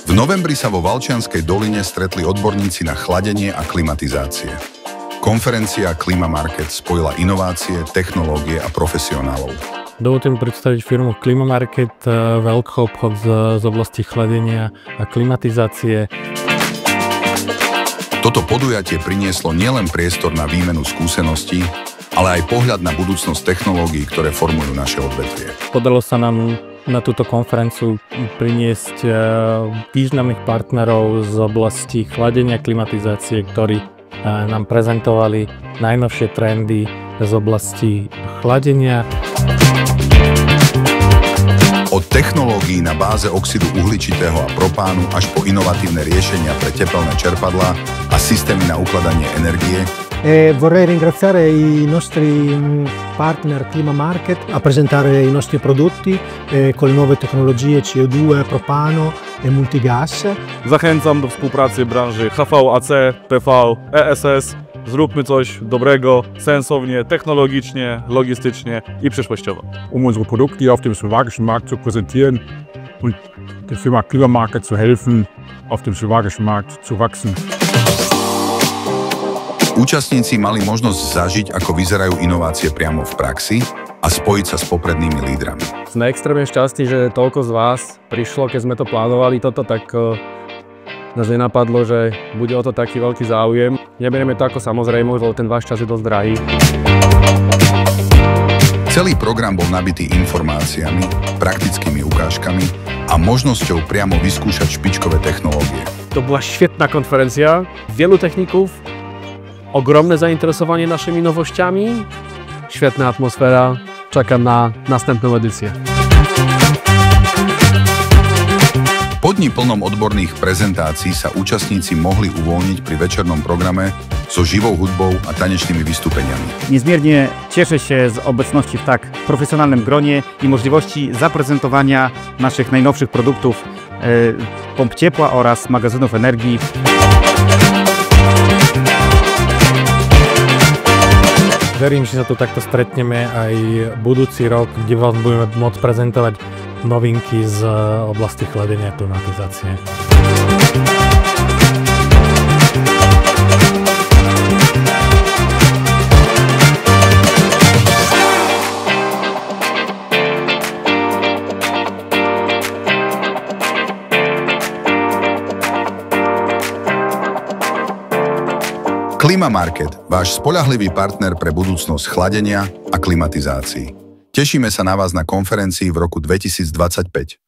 V novembri sa vo Valčianskej doline stretli odborníci na chladenie a klimatizácie. Konferencia Klimamarket spojila inovácie, technológie a profesionálov. Dovolte mi predstaviť firmu Klimamarket, veľkoobchod z oblasti chladenia a klimatizácie. Toto podujatie prinieslo nielen priestor na výmenu skúseností, ale aj pohľad na budúcnosť technológií, ktoré formujú naše odvetvie. Podarilo sa nám na túto konferenciu priniesť významných partnerov z oblasti chladenia a klimatizácie, ktorí nám prezentovali najnovšie trendy z oblasti chladenia. Od technológií na báze oxidu uhličitého a propánu až po inovatívne riešenia pre tepelné čerpadlá a systémy na ukladanie energie. Vorrei ringraziare i nostri partner Klimamarket a presentare i nostri prodotti con le nuove tecnologie CO2, propano e multigas. Zachęcam do współpracy branży HVAC, PV, ESS. Zróbmy coś dobrego, sensownie, technologicznie, logistycznie i przyszłościowo. Unsere Produkte auf dem slowakischen Markt zu präsentieren und der Firma Klimamarket zu helfen, auf dem slowakischen Markt zu wachsen. Účastníci mali možnosť zažiť, ako vyzerajú inovácie priamo v praxi a spojiť sa s poprednými lídrami. Sme extrémne šťastní, že toľko z vás prišlo, keď sme to plánovali toto, tak nás nenapadlo, že bude o to taký veľký záujem. Neberieme to ako samozrejmosť, lebo ten váš čas je dosť drahý. Celý program bol nabitý informáciami, praktickými ukážkami a možnosťou priamo vyskúšať špičkové technológie. To bola świetna konferencia, wielu techników, ogromne zainteresowanie naszymi nowościami, świetna atmosfera, czekam na następną edycję. Po dni plnom odborných prezentácií sa účastníci mohli uvoľniť pri večernom programe so živou hudbou a tanečnými wystúpeniami. Niezmiernie cieszę się z obecności w tak profesjonalnym gronie i możliwości zaprezentowania naszych najnowszych produktów, pomp ciepła oraz magazynów energii. Verím, že sa tu takto stretneme aj budúci rok, kde vám budeme môcť prezentovať novinky z oblasti chladenia a klimatizácie. Klimamarket, váš spoľahlivý partner pre budúcnosť chladenia a klimatizácií. Tešíme sa na vás na konferencii v roku 2025.